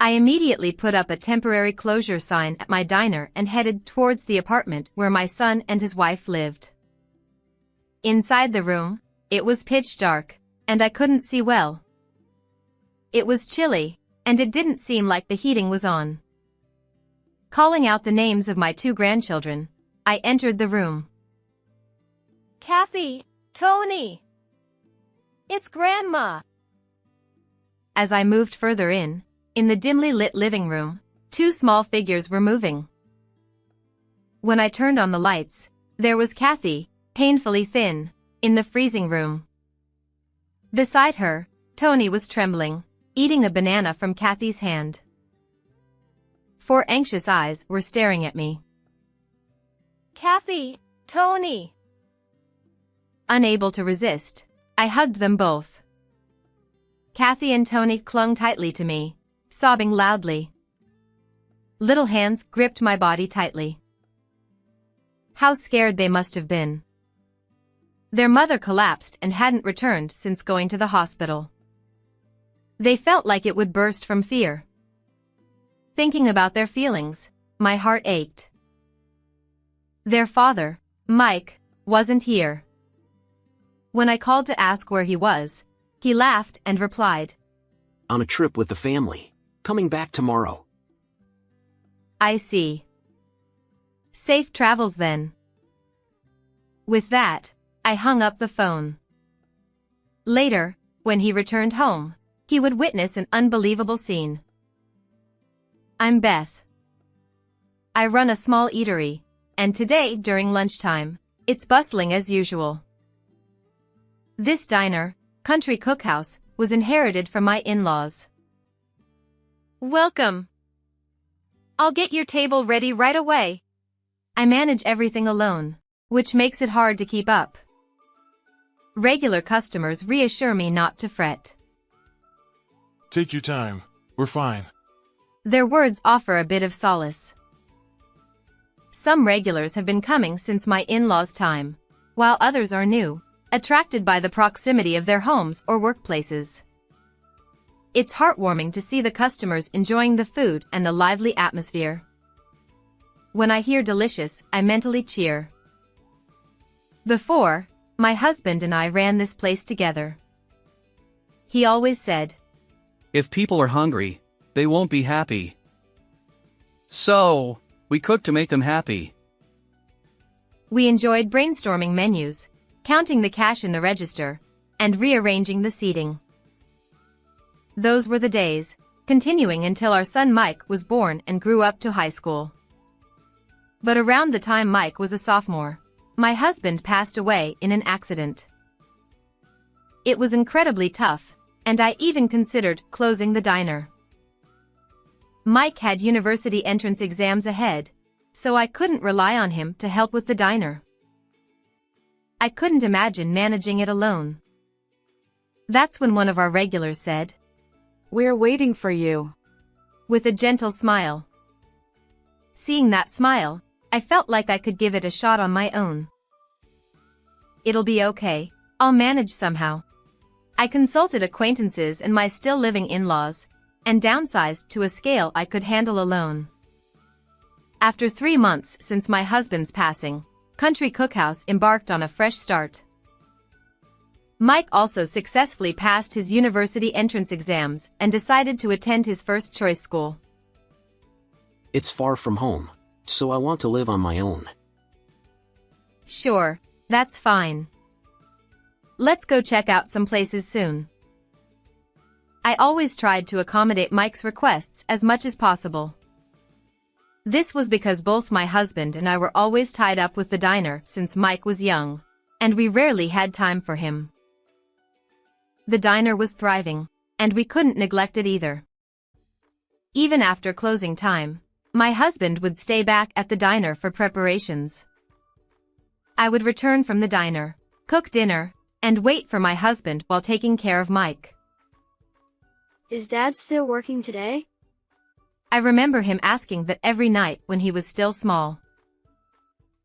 I immediately put up a temporary closure sign at my diner and headed towards the apartment where my son and his wife lived. Inside the room, it was pitch dark, and I couldn't see well. It was chilly, and it didn't seem like the heating was on. Calling out the names of my 2 grandchildren, I entered the room. Kathy, Tony. It's Grandma. As I moved further in the dimly lit living room, 2 small figures were moving. When I turned on the lights, there was Kathy, painfully thin, in the freezing room. Beside her, Tony was trembling, eating a banana from Kathy's hand. 4 anxious eyes were staring at me. Kathy, Tony. Unable to resist, I hugged them both. Kathy and Tony clung tightly to me, sobbing loudly. Little hands gripped my body tightly. How scared they must have been. Their mother collapsed and hadn't returned since going to the hospital. They felt like it would burst from fear. Thinking about their feelings, my heart ached. Their father, Mike, wasn't here. When I called to ask where he was, he laughed and replied, "On a trip with the family. Coming back tomorrow." "I see. Safe travels then." With that, I hung up the phone. Later, when he returned home, he would witness an unbelievable scene. I'm Beth. I run a small eatery, and today during lunchtime, it's bustling as usual. This diner, Country Cookhouse, was inherited from my in-laws. Welcome. I'll get your table ready right away. I manage everything alone, which makes it hard to keep up. Regular customers reassure me not to fret. Take your time. We're fine. Their words offer a bit of solace. Some regulars have been coming since my in-laws' time, while others are new, attracted by the proximity of their homes or workplaces. It's heartwarming to see the customers enjoying the food and the lively atmosphere. When I hear delicious, I mentally cheer. Before, my husband and I ran this place together. He always said, "If people are hungry, they won't be happy. So, we cook to make them happy." We enjoyed brainstorming menus, counting the cash in the register, and rearranging the seating. Those were the days, continuing until our son Mike was born and grew up to high school. But around the time Mike was a sophomore, my husband passed away in an accident. It was incredibly tough, and I even considered closing the diner. Mike had university entrance exams ahead, so I couldn't rely on him to help with the diner. I couldn't imagine managing it alone. That's when one of our regulars said, "We're waiting for you," with a gentle smile. Seeing that smile, I felt like I could give it a shot on my own. It'll be okay, I'll manage somehow. I consulted acquaintances and my still living in-laws, and downsized to a scale I could handle alone. After 3 months since my husband's passing, Country Cookhouse embarked on a fresh start. Mike also successfully passed his university entrance exams and decided to attend his first choice school. It's far from home, so I want to live on my own. Sure, that's fine. Let's go check out some places soon. I always tried to accommodate Mike's requests as much as possible. This was because both my husband and I were always tied up with the diner since Mike was young, and we rarely had time for him. The diner was thriving, and we couldn't neglect it either. Even after closing time, my husband would stay back at the diner for preparations. I would return from the diner, cook dinner, and wait for my husband while taking care of Mike. "Is Dad still working today?" I remember him asking that every night when he was still small.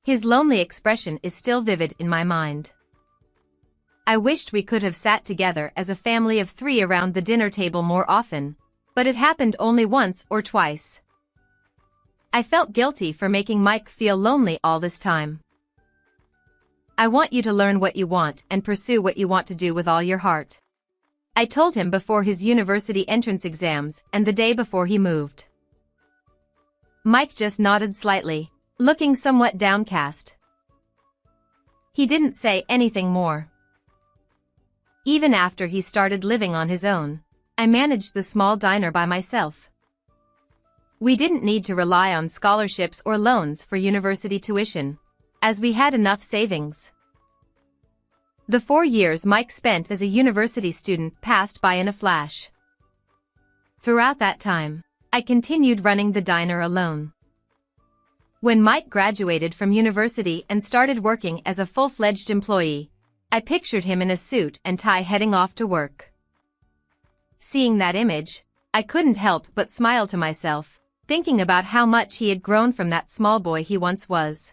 His lonely expression is still vivid in my mind. I wished we could have sat together as a family of 3 around the dinner table more often, but it happened only once or twice. I felt guilty for making Mike feel lonely all this time. I want you to learn what you want and pursue what you want to do with all your heart. I told him before his university entrance exams and the day before he moved. Mike just nodded slightly, looking somewhat downcast. He didn't say anything more. Even after he started living on his own, I managed the small diner by myself. We didn't need to rely on scholarships or loans for university tuition, as we had enough savings. The 4 years Mike spent as a university student passed by in a flash. Throughout that time, I continued running the diner alone. When Mike graduated from university and started working as a full-fledged employee, I pictured him in a suit and tie heading off to work. Seeing that image, I couldn't help but smile to myself, thinking about how much he had grown from that small boy he once was.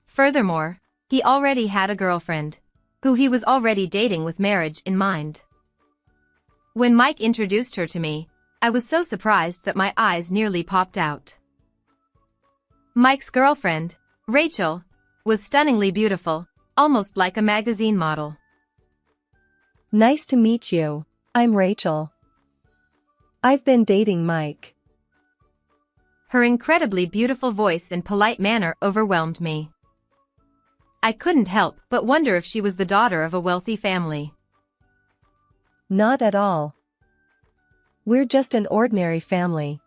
Furthermore, he already had a girlfriend, who he was already dating with marriage in mind. When Mike introduced her to me, I was so surprised that my eyes nearly popped out. Mike's girlfriend, Rachel, was stunningly beautiful, almost like a magazine model. Nice to meet you. I'm Rachel. I've been dating Mike. Her incredibly beautiful voice and polite manner overwhelmed me. I couldn't help but wonder if she was the daughter of a wealthy family. Not at all. We're just an ordinary family.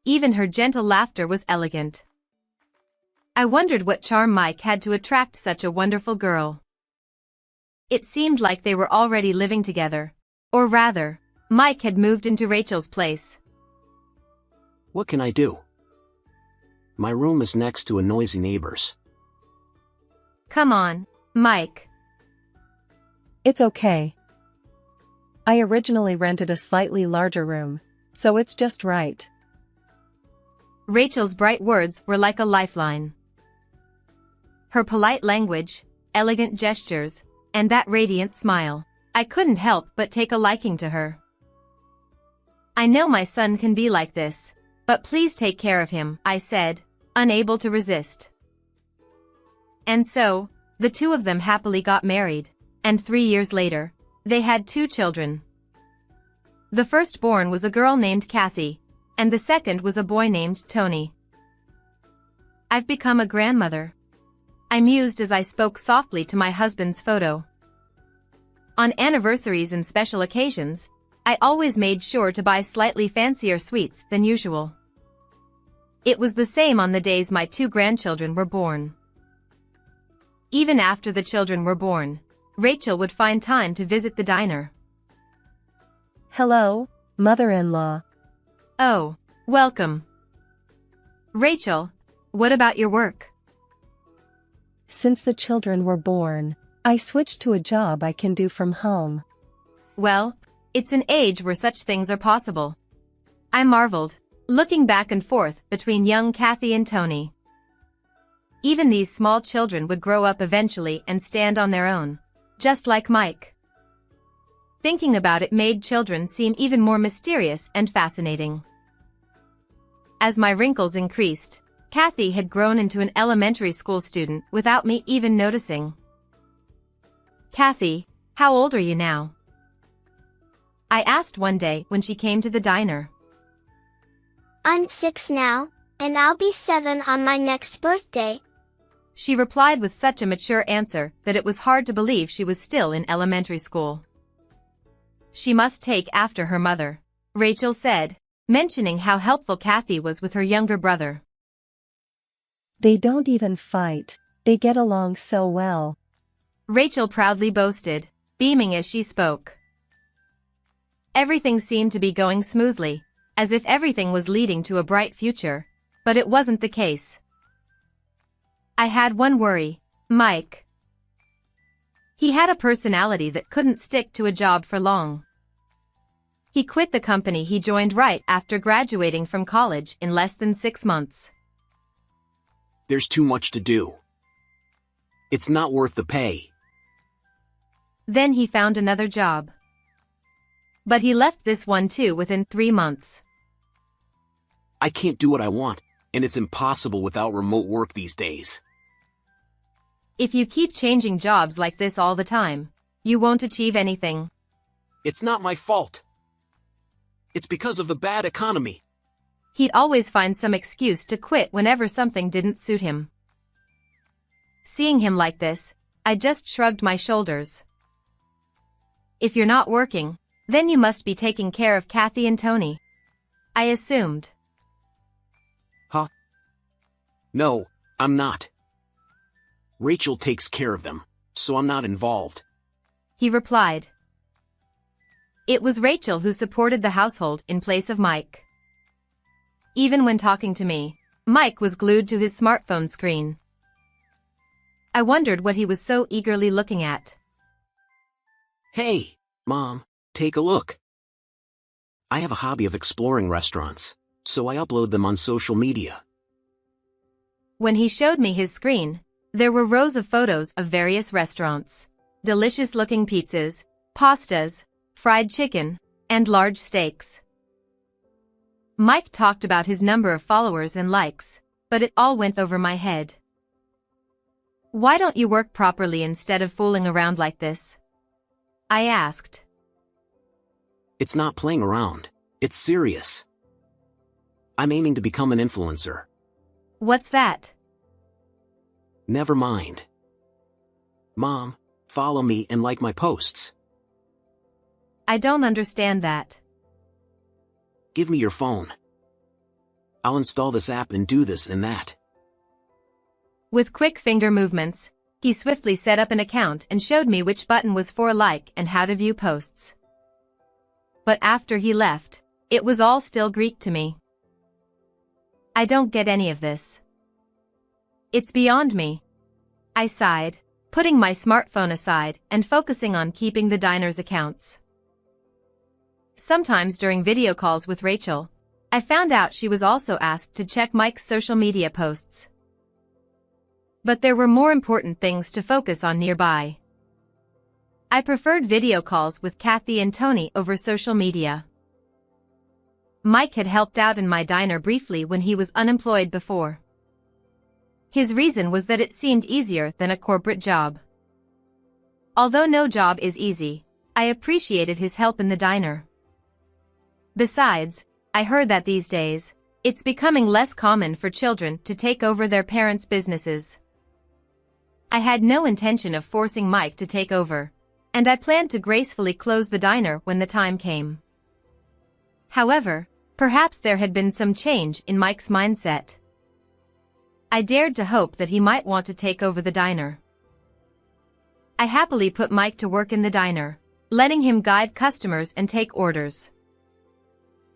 Even her gentle laughter was elegant. I wondered what charm Mike had to attract such a wonderful girl. It seemed like they were already living together. Or rather, Mike had moved into Rachel's place. What can I do? My room is next to a noisy neighbor's. Come on, Mike. It's okay. I originally rented a slightly larger room, so it's just right. Rachel's bright words were like a lifeline. Her polite language, elegant gestures, and that radiant smile, I couldn't help but take a liking to her. I know my son can be like this, but please take care of him, I said, unable to resist. And so, the two of them happily got married, and 3 years later, they had 2 children. The firstborn was a girl named Kathy, and the second was a boy named Tony. I've become a grandmother, I mused as I spoke softly to my husband's photo. On anniversaries and special occasions, I always made sure to buy slightly fancier sweets than usual. It was the same on the days my 2 grandchildren were born. Even after the children were born, Rachel would find time to visit the diner. Hello, mother-in-law. Oh, welcome. Rachel, what about your work? Since the children were born, I switched to a job I can do from home. Well, it's an age where such things are possible. I marveled, looking back and forth between young Kathy and Tony. Even these small children would grow up eventually and stand on their own, just like Mike. Thinking about it made children seem even more mysterious and fascinating. As my wrinkles increased, Kathy had grown into an elementary school student without me even noticing. Kathy, how old are you now? I asked one day when she came to the diner. I'm 6 now, and I'll be 7 on my next birthday. She replied with such a mature answer that it was hard to believe she was still in elementary school. She must take after her mother, Rachel said, mentioning how helpful Kathy was with her younger brother. They don't even fight, they get along so well. Rachel proudly boasted, beaming as she spoke. Everything seemed to be going smoothly, as if everything was leading to a bright future, but it wasn't the case. I had one worry, Mike. He had a personality that couldn't stick to a job for long. He quit the company he joined right after graduating from college in less than 6 months. There's too much to do. It's not worth the pay. Then he found another job. But he left this one too within 3 months. I can't do what I want, and it's impossible without remote work these days. If you keep changing jobs like this all the time, you won't achieve anything. It's not my fault. It's because of the bad economy. He'd always find some excuse to quit whenever something didn't suit him. Seeing him like this, I just shrugged my shoulders. If you're not working, then you must be taking care of Kathy and Tony, I assumed. Huh? No, I'm not. Rachel takes care of them, so I'm not involved. He replied. It was Rachel who supported the household in place of Mike. Even when talking to me, Mike was glued to his smartphone screen. I wondered what he was so eagerly looking at. Hey, Mom, take a look. I have a hobby of exploring restaurants, so I upload them on social media. When he showed me his screen, there were rows of photos of various restaurants, delicious-looking pizzas, pastas, fried chicken, and large steaks. Mike talked about his number of followers and likes, but it all went over my head. Why don't you work properly instead of fooling around like this? I asked. It's not playing around, it's serious. I'm aiming to become an influencer. What's that? Never mind. Mom, follow me and like my posts. I don't understand that. Give me your phone. I'll install this app and do this and that. With quick finger movements, he swiftly set up an account and showed me which button was for like and how to view posts. But after he left, it was all still Greek to me. I don't get any of this. It's beyond me. I sighed, putting my smartphone aside and focusing on keeping the diner's accounts. Sometimes during video calls with Rachel, I found out she was also asked to check Mike's social media posts. But there were more important things to focus on nearby. I preferred video calls with Kathy and Tony over social media. Mike had helped out in my diner briefly when he was unemployed before. His reason was that it seemed easier than a corporate job. Although no job is easy, I appreciated his help in the diner. Besides, I heard that these days, it's becoming less common for children to take over their parents' businesses. I had no intention of forcing Mike to take over, and I planned to gracefully close the diner when the time came. However, perhaps there had been some change in Mike's mindset. I dared to hope that he might want to take over the diner. I happily put Mike to work in the diner, letting him guide customers and take orders.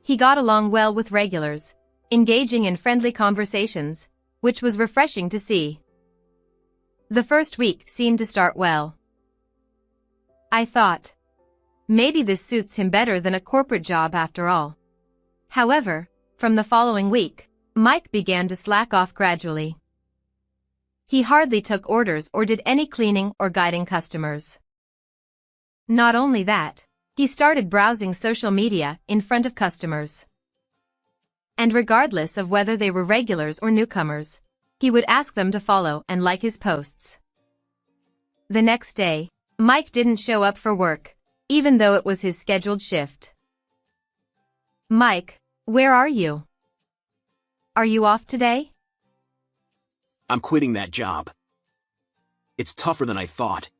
He got along well with regulars, engaging in friendly conversations, which was refreshing to see. The first week seemed to start well. I thought, maybe this suits him better than a corporate job after all. However, from the following week, Mike began to slack off gradually. He hardly took orders or did any cleaning or guiding customers. Not only that, he started browsing social media in front of customers. And regardless of whether they were regulars or newcomers, he would ask them to follow and like his posts. The next day, Mike didn't show up for work, even though it was his scheduled shift. Mike, where are you? Are you off today? I'm quitting that job. It's tougher than I thought.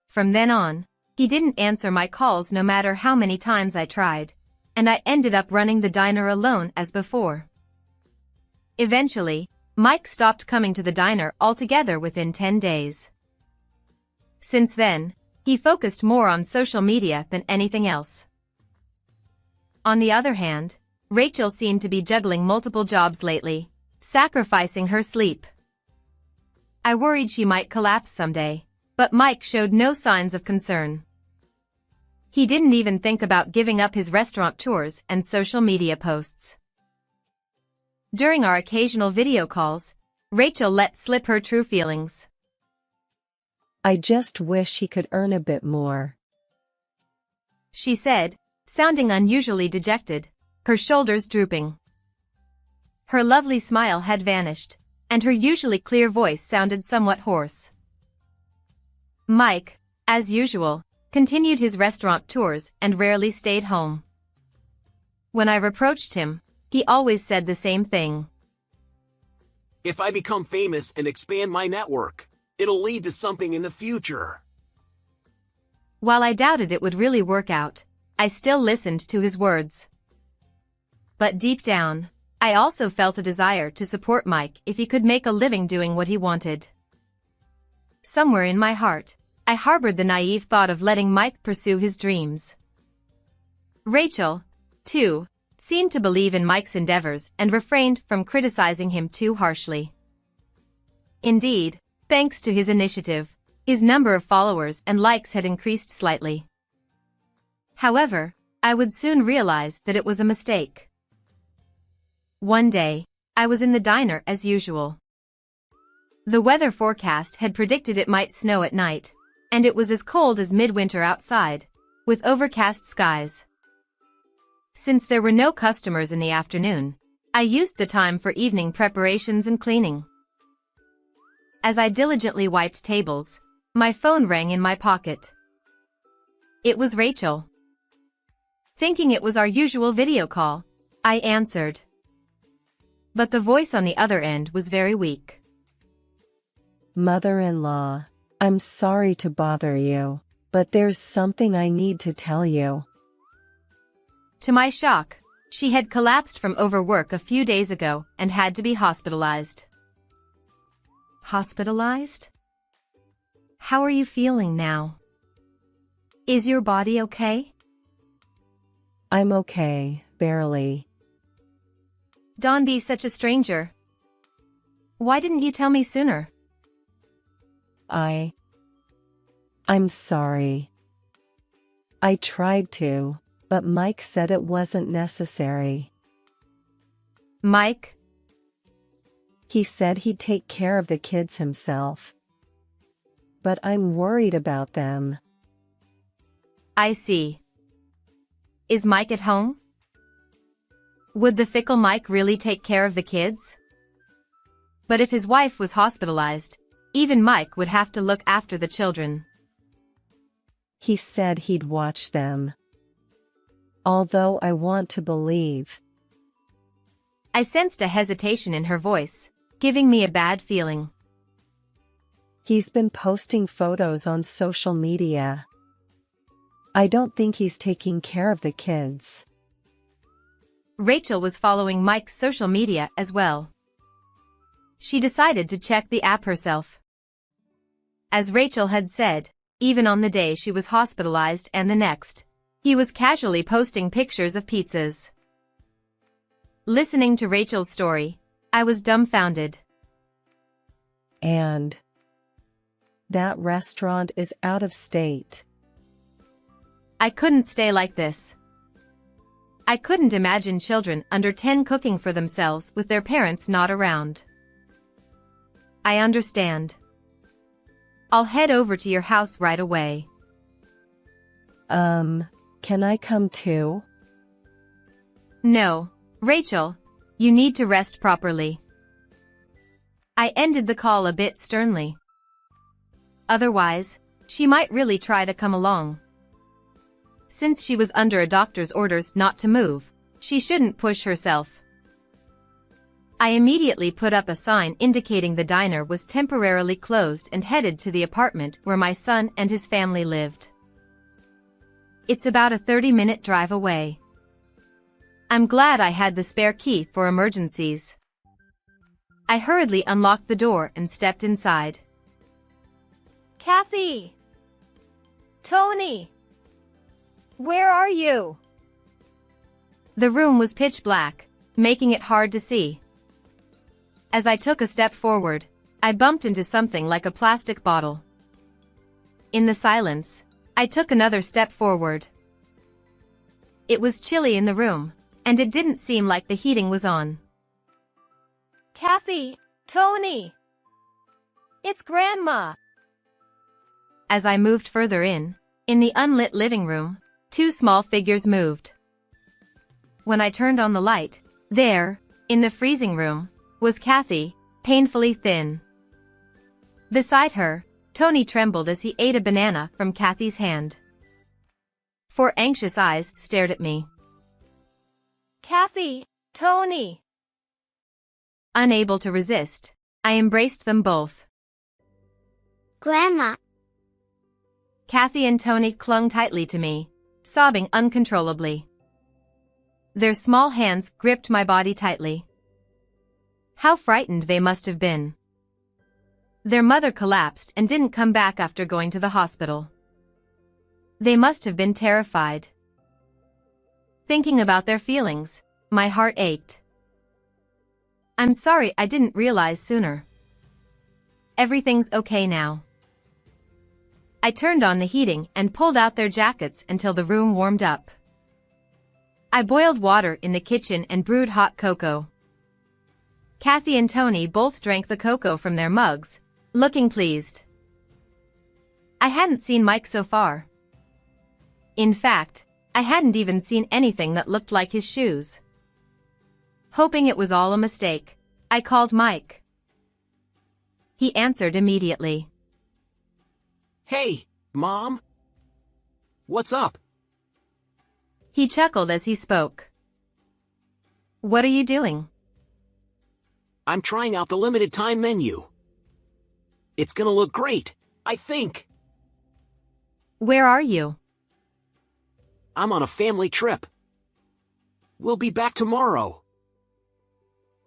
From then on, he didn't answer my calls no matter how many times I tried, and I ended up running the diner alone as before. Eventually, Mike stopped coming to the diner altogether within 10 days. Since then, he focused more on social media than anything else. On the other hand, Rachel seemed to be juggling multiple jobs lately, sacrificing her sleep. I worried she might collapse someday, but Mike showed no signs of concern. He didn't even think about giving up his restaurant tours and social media posts. During our occasional video calls, Rachel let slip her true feelings. I just wish he could earn a bit more. She said, sounding unusually dejected, her shoulders drooping. Her lovely smile had vanished, and her usually clear voice sounded somewhat hoarse. Mike, as usual, continued his restaurant tours and rarely stayed home. When I reproached him, he always said the same thing. If I become famous and expand my network, it'll lead to something in the future. While I doubted it would really work out, I still listened to his words. But deep down, I also felt a desire to support Mike if he could make a living doing what he wanted. Somewhere in my heart, I harbored the naive thought of letting Mike pursue his dreams. Rachel, too, seemed to believe in Mike's endeavors and refrained from criticizing him too harshly. Indeed, thanks to his initiative, his number of followers and likes had increased slightly. However, I would soon realize that it was a mistake. One day, I was in the diner as usual. The weather forecast had predicted it might snow at night, and it was as cold as midwinter outside, with overcast skies. Since there were no customers in the afternoon, I used the time for evening preparations and cleaning. As I diligently wiped tables, my phone rang in my pocket. It was Rachel. Thinking it was our usual video call, I answered. But the voice on the other end was very weak. Mother-in-law, I'm sorry to bother you, but there's something I need to tell you. To my shock, she had collapsed from overwork a few days ago and had to be hospitalized. Hospitalized? How are you feeling now? Is your body okay? I'm okay, barely. Don't be such a stranger. Why didn't you tell me sooner? I'm sorry. I tried to, but Mike said it wasn't necessary. Mike? He said he'd take care of the kids himself. But I'm worried about them. I see. Is Mike at home? Would the fickle Mike really take care of the kids? But if his wife was hospitalized, even Mike would have to look after the children. He said he'd watch them. Although I want to believe. I sensed a hesitation in her voice, giving me a bad feeling. He's been posting photos on social media. I don't think he's taking care of the kids. Rachel was following Mike's social media as well. She decided to check the app herself. As Rachel had said, even on the day she was hospitalized and the next, he was casually posting pictures of pizzas. Listening to Rachel's story, I was dumbfounded. And that restaurant is out of state. I couldn't stay like this. I couldn't imagine children under 10 cooking for themselves with their parents not around. I understand. I'll head over to your house right away. Can I come too? No, Rachel, you need to rest properly. I ended the call a bit sternly. Otherwise, she might really try to come along. Since she was under a doctor's orders not to move, she shouldn't push herself. I immediately put up a sign indicating the diner was temporarily closed and headed to the apartment where my son and his family lived. It's about a 30-minute drive away. I'm glad I had the spare key for emergencies. I hurriedly unlocked the door and stepped inside. Kathy! Tony! Where are you? The room was pitch black, making it hard to see. As I took a step forward, I bumped into something like a plastic bottle. In the silence, I took another step forward. It was chilly in the room, and it didn't seem like the heating was on. Kathy! Tony! It's Grandma! As I moved further in the unlit living room, 2 small figures moved. When I turned on the light, there, in the freezing room, was Kathy, painfully thin. Beside her, Tony trembled as he ate a banana from Kathy's hand. 4 anxious eyes stared at me. Kathy, Tony. Unable to resist, I embraced them both. Grandma. Kathy and Tony clung tightly to me, sobbing uncontrollably. Their small hands gripped my body tightly. How frightened they must have been. Their mother collapsed and didn't come back after going to the hospital. They must have been terrified. Thinking about their feelings, my heart ached. I'm sorry I didn't realize sooner. Everything's okay now. I turned on the heating and pulled out their jackets until the room warmed up. I boiled water in the kitchen and brewed hot cocoa. Kathy and Tony both drank the cocoa from their mugs, looking pleased. I hadn't seen Mike so far. In fact, I hadn't even seen anything that looked like his shoes. Hoping it was all a mistake, I called Mike. He answered immediately. Hey, Mom. What's up? He chuckled as he spoke. What are you doing? I'm trying out the limited time menu. It's gonna look great, I think. Where are you? I'm on a family trip. We'll be back tomorrow.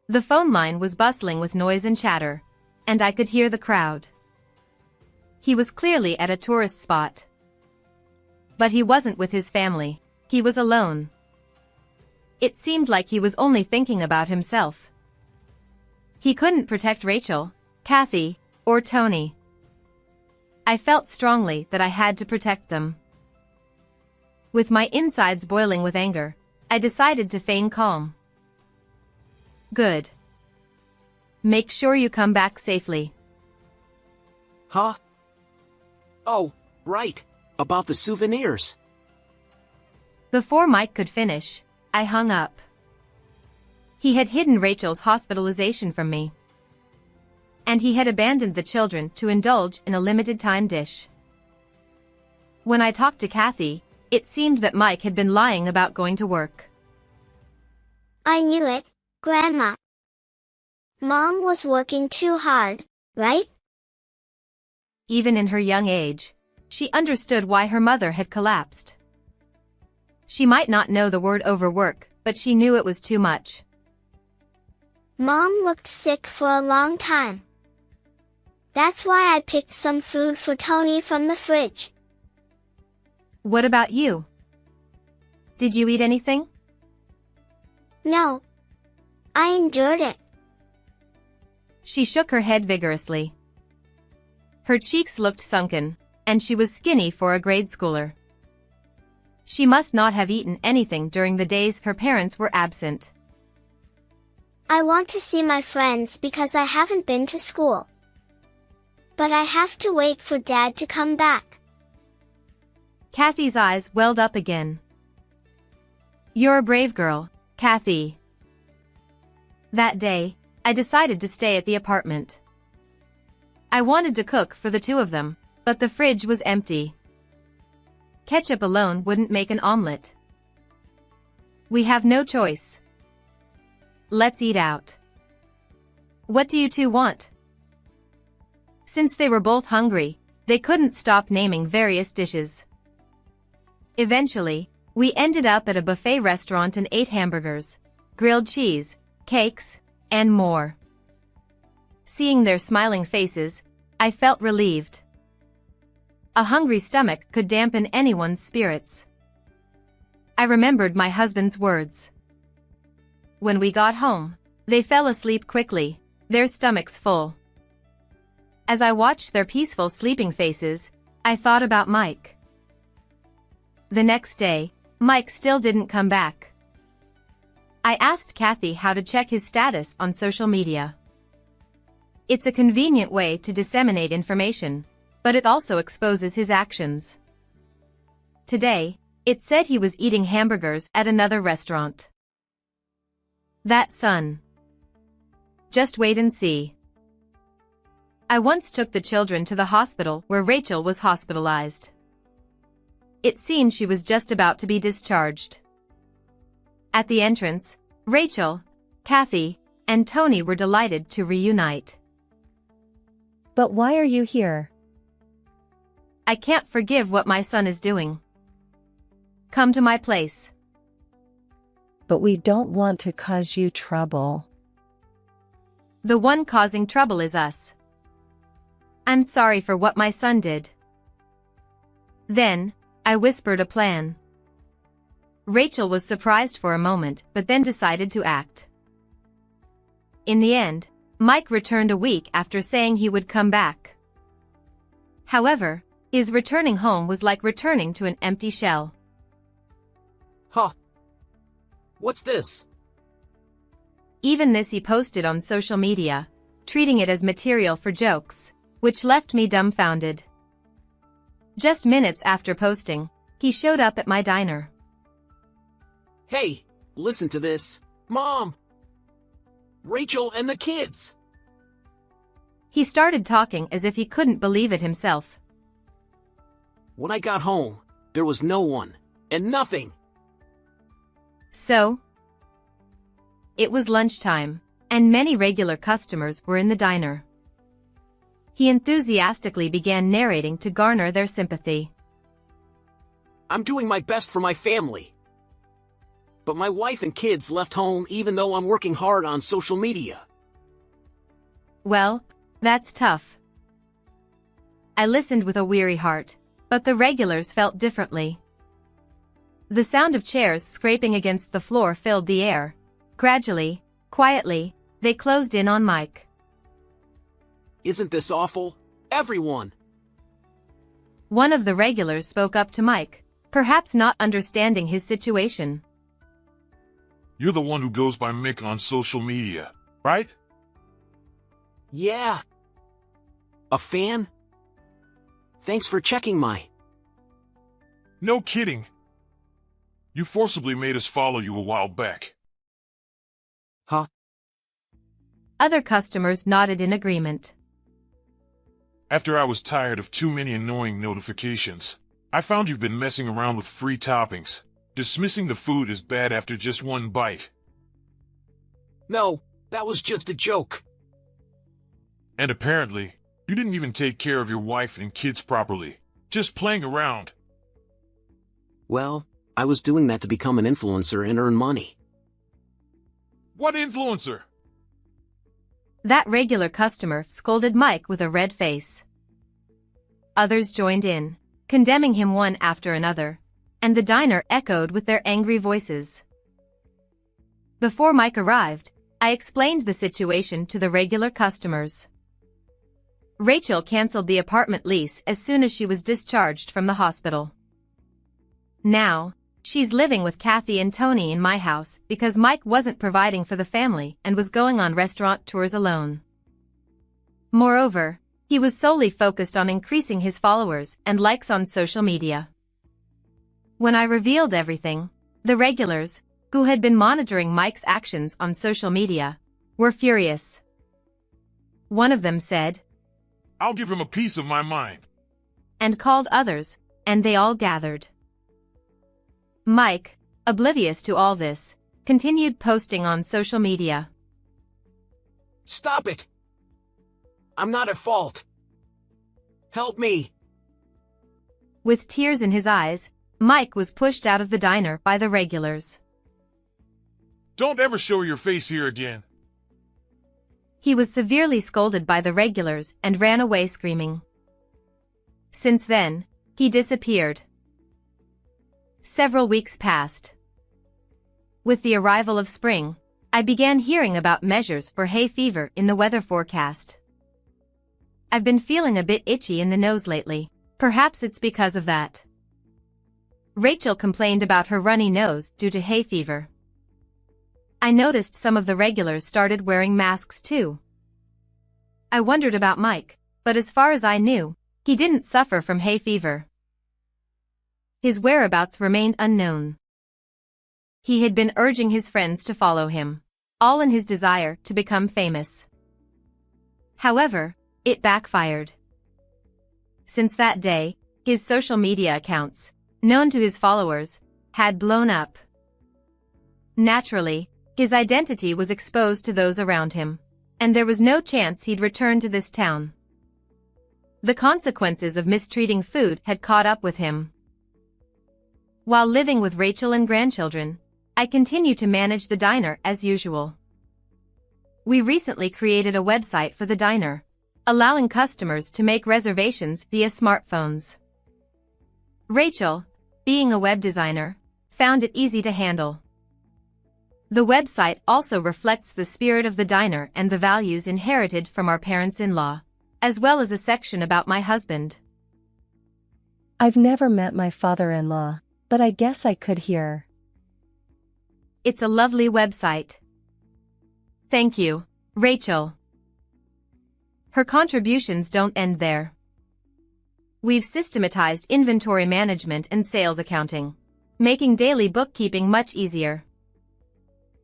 The phone line was bustling with noise and chatter, and I could hear the crowd. He was clearly at a tourist spot. But he wasn't with his family, he was alone. It seemed like he was only thinking about himself. He couldn't protect Rachel, Kathy, or Tony. I felt strongly that I had to protect them. With my insides boiling with anger, I decided to feign calm. Good. Make sure you come back safely. Huh? Oh, right. About the souvenirs. Before Mike could finish, I hung up. He had hidden Rachel's hospitalization from me. And he had abandoned the children to indulge in a limited-time dish. When I talked to Kathy, it seemed that Mike had been lying about going to work. I knew it, Grandma. Mom was working too hard, right? Even in her young age, she understood why her mother had collapsed. She might not know the word overwork, but she knew it was too much. Mom looked sick for a long time. That's why I picked some food for Tony from the fridge. What about you? Did you eat anything? No. I endured it. She shook her head vigorously. Her cheeks looked sunken, and she was skinny for a grade schooler. She must not have eaten anything during the days her parents were absent. I want to see my friends because I haven't been to school. But I have to wait for Dad to come back. Kathy's eyes welled up again. You're a brave girl, Kathy. That day, I decided to stay at the apartment. I wanted to cook for the 2 of them, but the fridge was empty. Ketchup alone wouldn't make an omelet. We have no choice. Let's eat out. What do you 2 want? Since they were both hungry, they couldn't stop naming various dishes. Eventually, we ended up at a buffet restaurant and ate hamburgers, grilled cheese, cakes, and more. Seeing their smiling faces, I felt relieved. A hungry stomach could dampen anyone's spirits. I remembered my husband's words. When we got home, they fell asleep quickly, their stomachs full. As I watched their peaceful sleeping faces, I thought about Mike. The next day, Mike still didn't come back. I asked Kathy how to check his status on social media. It's a convenient way to disseminate information, but it also exposes his actions. Today, It said he was eating hamburgers at another restaurant. That son. Just wait and see. I once took the children to the hospital where Rachel was hospitalized. It seemed she was just about to be discharged. At the entrance, Rachel, Kathy, and Tony were delighted to reunite. But why are you here? I can't forgive what my son is doing. Come to my place. But we don't want to cause you trouble. The one causing trouble is us. I'm sorry for what my son did. Then, I whispered a plan. Rachel was surprised for a moment but then decided to act. In the end, Mike returned a week after saying he would come back. However, his returning home was like returning to an empty shell. Huh. What's this? Even this he posted on social media, treating it as material for jokes, which left me dumbfounded. Just minutes after posting, he showed up at my diner. Hey, listen to this. Mom! Rachel and the kids! He started talking as if he couldn't believe it himself. When I got home, there was no one, and nothing. So? It was lunchtime, and many regular customers were in the diner. He enthusiastically began narrating to garner their sympathy. I'm doing my best for my family. But my wife and kids left home even though I'm working hard on social media. Well, that's tough. I listened with a weary heart, but the regulars felt differently. The sound of chairs scraping against the floor filled the air. Gradually, quietly, they closed in on Mike. Isn't this awful? Everyone! One of the regulars spoke up to Mike, perhaps not understanding his situation. You're the one who goes by Mick on social media, right? Yeah. A fan? Thanks for checking my... No kidding. You forcibly made us follow you a while back. Huh? Other customers nodded in agreement. After I was tired of too many annoying notifications, I found you've been messing around with free toppings, dismissing the food as bad after just one bite. No, that was just a joke. And apparently, you didn't even take care of your wife and kids properly, just playing around. Well, I was doing that to become an influencer and earn money. What influencer? That regular customer scolded Mike with a red face. Others joined in, condemning him one after another, and the diner echoed with their angry voices. Before Mike arrived, I explained the situation to the regular customers. Rachel canceled the apartment lease as soon as she was discharged from the hospital. Now, she's living with Kathy and Tony in my house because Mike wasn't providing for the family and was going on restaurant tours alone. Moreover, he was solely focused on increasing his followers and likes on social media. When I revealed everything, the regulars, who had been monitoring Mike's actions on social media, were furious. One of them said, I'll give him a piece of my mind. And called others, and they all gathered. Mike, oblivious to all this, continued posting on social media. Stop it! I'm not at fault. Help me! With tears in his eyes, Mike was pushed out of the diner by the regulars. Don't ever show your face here again. He was severely scolded by the regulars and ran away screaming. Since then, he disappeared. Several weeks passed. With the arrival of spring, I began hearing about measures for hay fever in the weather forecast. I've been feeling a bit itchy in the nose lately, perhaps it's because of that. Rachel complained about her runny nose due to hay fever. I noticed some of the regulars started wearing masks too. I wondered about Mike, but as far as I knew, he didn't suffer from hay fever. his whereabouts remained unknown. He had been urging his friends to follow him, all in his desire to become famous. However, it backfired. Since that day, his social media accounts, known to his followers, had blown up. Naturally, his identity was exposed to those around him, and there was no chance he'd return to this town. The consequences of mistreating food had caught up with him. While living with Rachel and grandchildren, I continue to manage the diner as usual. We recently created a website for the diner, allowing customers to make reservations via smartphones. Rachel, being a web designer, found it easy to handle. The website also reflects the spirit of the diner and the values inherited from our parents-in-law, as well as a section about my husband. I've never met my father-in-law, but I guess I could hear. It's a lovely website. Thank you, Rachel. Her contributions don't end there. We've systematized inventory management and sales accounting, making daily bookkeeping much easier.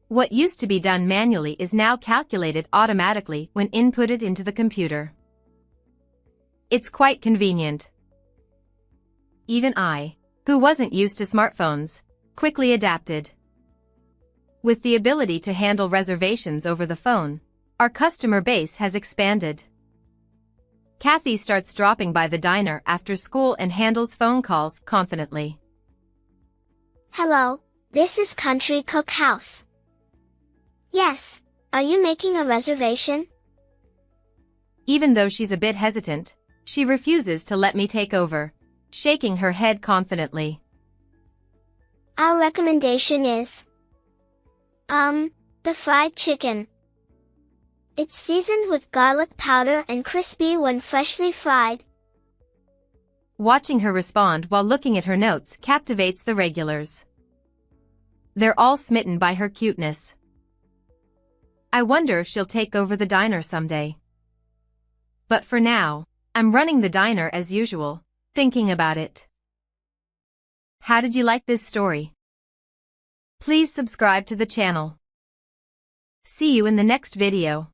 What used to be done manually is now calculated automatically when inputted into the computer. It's quite convenient. Even I, who wasn't used to smartphones, quickly adapted. With the ability to handle reservations over the phone, our customer base has expanded. Kathy starts dropping by the diner after school and handles phone calls confidently. Hello, this is Country Cook House. Yes, are you making a reservation? Even though she's a bit hesitant, she refuses to let me take over, shaking her head confidently. Our recommendation is the fried chicken. It's seasoned with garlic powder and crispy when freshly fried. Watching her respond while looking at her notes captivates the regulars. They're all smitten by her cuteness. I wonder if she'll take over the diner someday. But for now, I'm running the diner as usual, thinking about it. How did you like this story? Please subscribe to the channel. See you in the next video.